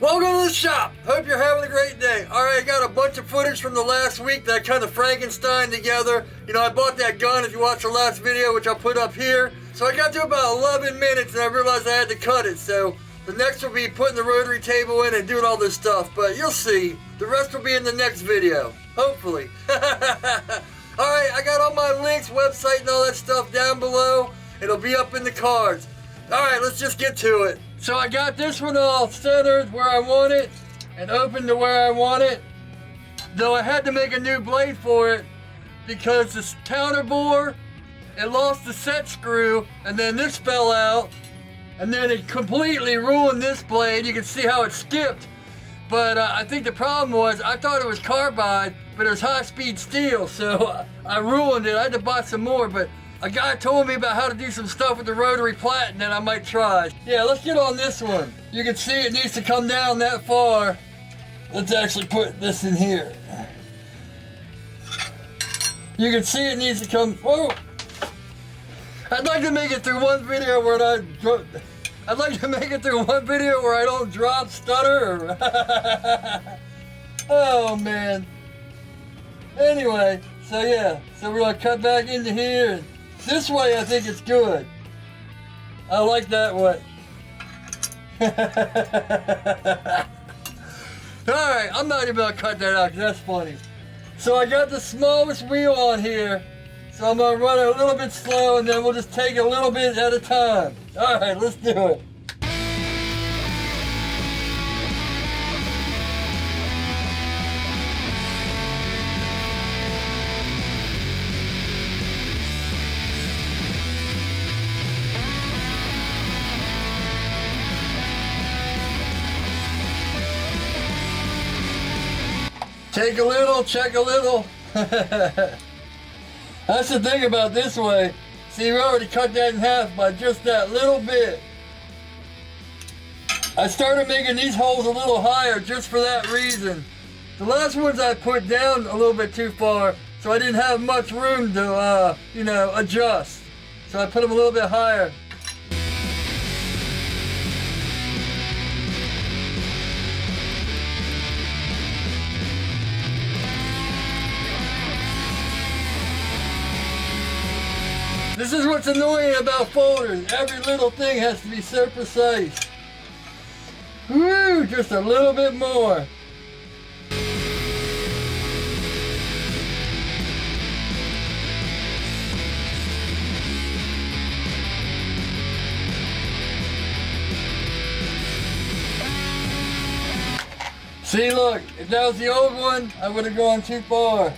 Welcome to the shop. Hope you're having a great day. Alright, I got a bunch of footage from the last week that I kind of Frankenstein together. You know, I bought that gun if you watched the last video, which I'll put up here. So I got to about 11 minutes and I realized I had to cut it. So the next will be putting the rotary table in and doing all this stuff. But you'll see. The rest will be in the next video. Hopefully. Alright, I got all my links, website, and all that stuff down below. It'll be up in the cards. Alright, let's just get to it. So I got this one all centered where I want it and open to where I want it. Though I had to make a new blade for it because this counter bore, it lost the set screw and then this fell out and then it completely ruined this blade. You can see how it skipped. But I think the problem was I thought it was carbide, but it was high-speed steel, so I ruined it. I had to buy some more, but a guy told me about how to do some stuff with the rotary platen that I might try. Yeah, let's get on this one. You can see it needs to come down that far. Let's actually put this in here. You can see it needs to come, whoa! I'd like to make it through one video where I don't drop, stutter, or oh man. Anyway, so yeah, so we're gonna cut back into here. And this way I think it's good. I like that way. Alright, I'm not even gonna cut that out because that's funny. So I got the smallest wheel on here. So I'm gonna run it a little bit slow and then we'll just take it a little bit at a time. Alright, let's do it. Take a little, check a little. That's the thing about this way. See, we already cut that in half by just that little bit. I started making these holes a little higher just for that reason. The last ones I put down a little bit too far, so I didn't have much room to, you know, adjust. So I put them a little bit higher. This is what's annoying about folders. Every little thing has to be so precise. Woo, just a little bit more. See, look, if that was the old one, I would have gone too far.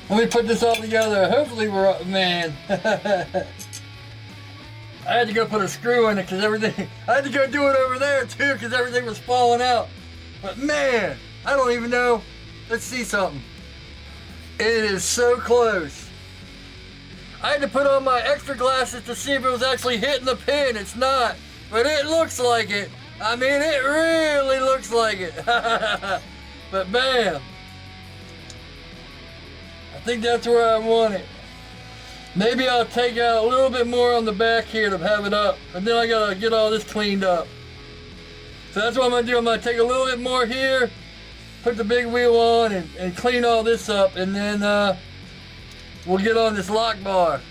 Let me put this all together. Hopefully we're up, man. I had to go put a screw in it because everything, I had to go do it over there too because everything was falling out. But man, I don't even know. Let's see something. It is so close. I had to put on my extra glasses to see if it was actually hitting the pin. It's not, but it looks like it. I mean, it really looks like it. But bam. I think that's where I want it. Maybe I'll take out a little bit more on the back here to have it up, and then I gotta get all this cleaned up. So that's what I'm gonna do. I'm gonna take a little bit more here, put the big wheel on, and clean all this up, and then we'll get on this lock bar.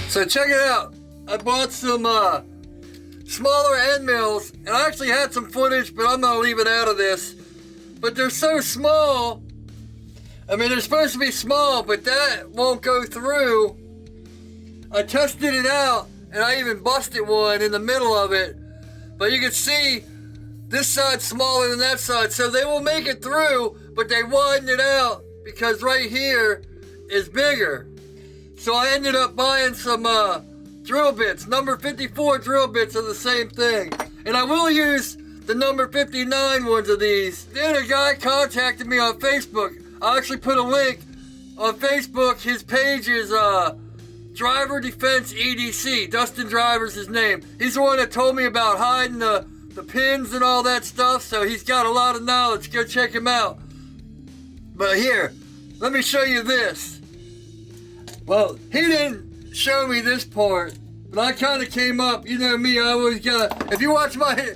So check it out. I bought some smaller end mills, and I actually had some footage, but I'm gonna leave it out of this. But they're so small. I mean, they're supposed to be small, but that won't go through. I tested it out, and I even busted one in the middle of it. But you can see this side's smaller than that side, so they will make it through, but they widen it out because right here is bigger. So I ended up buying some drill bits. Number 54 drill bits are the same thing. And I will use the number 59 ones of these. Then a guy contacted me on Facebook. I actually put a link on Facebook. His page is Driver Defense EDC. Dustin Driver's his name. He's the one that told me about hiding the pins and all that stuff, so he's got a lot of knowledge. Go check him out. But here, let me show you this. Well, he didn't show me this part, but I kind of came up, you know me, I always gotta, if you watch my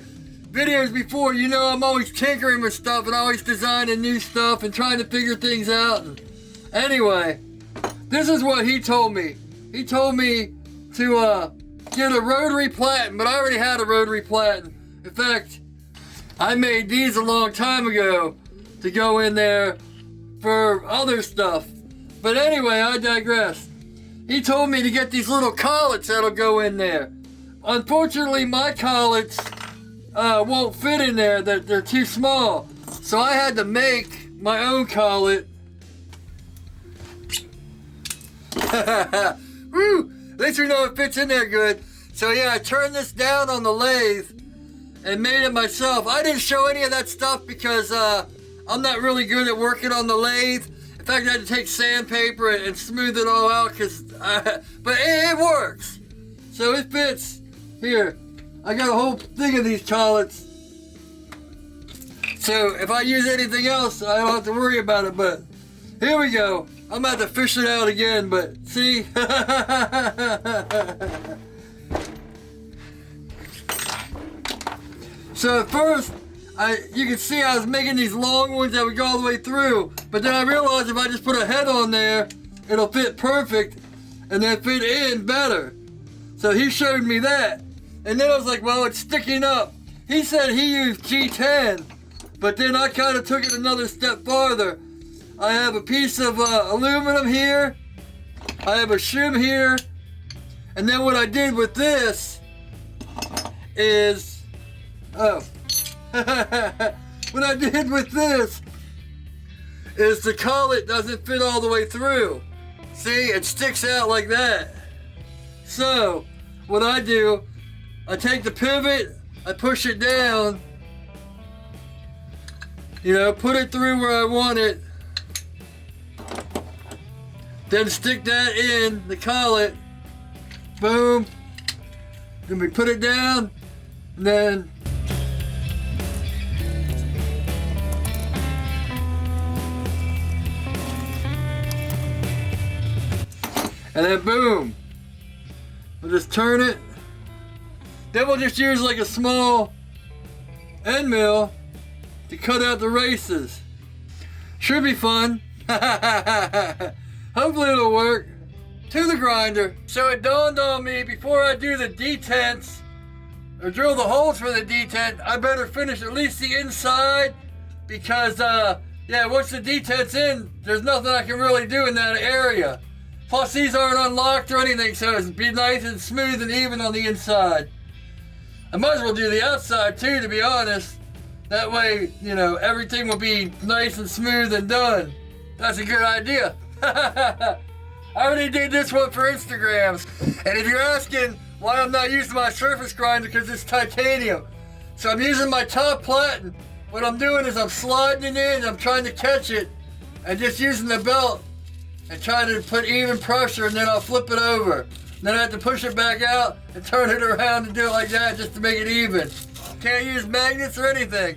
videos before, you know I'm always tinkering with stuff and always designing new stuff and trying to figure things out. And anyway, this is what he told me. He told me to get a rotary platen, but I already had a rotary platen. In fact, I made these a long time ago to go in there for other stuff. But anyway, I digress. He told me to get these little collets that'll go in there. Unfortunately, my collets won't fit in there. They're too small. So I had to make my own collet. Woo! At least we know it fits in there good. So yeah, I turned this down on the lathe and made it myself. I didn't show any of that stuff because I'm not really good at working on the lathe. In fact, I had to take sandpaper and smooth it all out, but it works. So it fits. Here, I got a whole thing of these collets. So if I use anything else, I don't have to worry about it, but here we go. I'm about to fish it out again, but see? So at first, you can see I was making these long ones that would go all the way through, but then I realized if I just put a head on there, it'll fit perfect and then fit in better. So he showed me that. And then I was like, well, it's sticking up. He said he used G10, but then I kind of took it another step farther. I have a piece of aluminum here. I have a shim here. And then what I did with this is, what I did with this is the collet doesn't fit all the way through. See, it sticks out like that. So, what I do, I take the pivot, I push it down, you know, put it through where I want it, then stick that in the collet, boom, then we put it down, and then boom, we'll just turn it. Then we'll just use like a small end mill to cut out the races. Should be fun. Hopefully it'll work. To the grinder. So it dawned on me before I do the detents or drill the holes for the detent, I better finish at least the inside because yeah, once the detent's in, there's nothing I can really do in that area. Plus these aren't unlocked or anything, so it'll be nice and smooth and even on the inside. I might as well do the outside too, to be honest. That way, you know, everything will be nice and smooth and done. That's a good idea. I already did this one for Instagrams. And if you're asking why I'm not using my surface grinder, because it's titanium. So I'm using my top platen. What I'm doing is I'm sliding it in, I'm trying to catch it, and just using the belt and trying to put even pressure, and then I'll flip it over. Then I have to push it back out and turn it around and do it like that just to make it even. Can't use magnets or anything.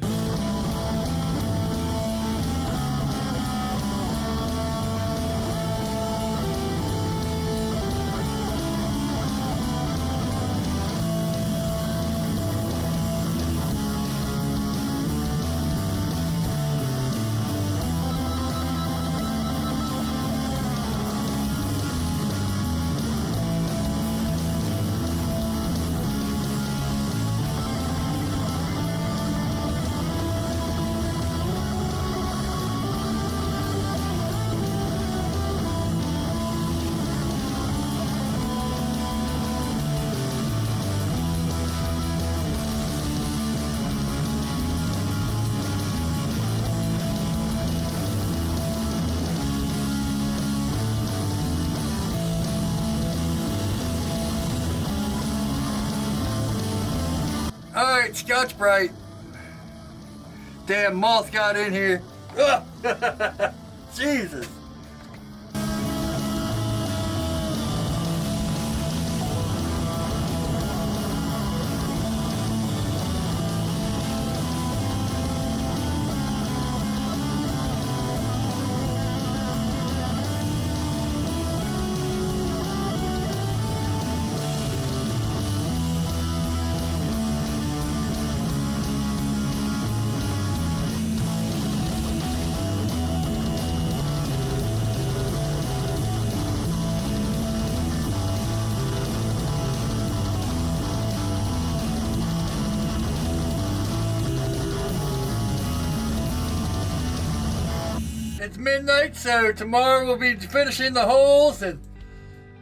Alright, Scotch Brite. Damn moth got in here. Ugh. Jesus. It's midnight, so tomorrow we'll be finishing the holes and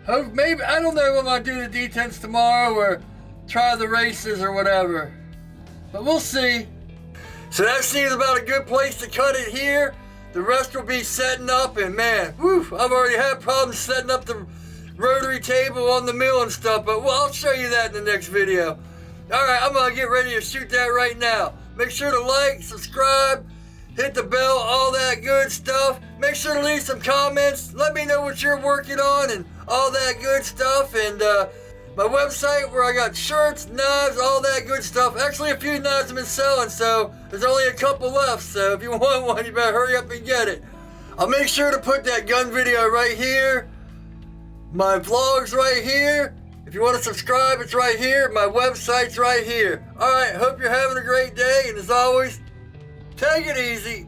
hope maybe, I don't know when I'll do the detents tomorrow or try the races or whatever, but we'll see. So that seems about a good place to cut it here. The rest will be setting up, and man, whew, I've already had problems setting up the rotary table on the mill and stuff, but well, I'll show you that in the next video. Alright, I'm gonna get ready to shoot that right now. Make sure to like, subscribe, hit the bell, all that good stuff. Make sure to leave some comments. Let me know what you're working on and all that good stuff. And my website where I got shirts, knives, all that good stuff. Actually, a few knives have been selling, so there's only a couple left. So if you want one, you better hurry up and get it. I'll make sure to put that gun video right here. My vlog's right here. If you want to subscribe, it's right here. My website's right here. Alright, hope you're having a great day. And as always, take it easy.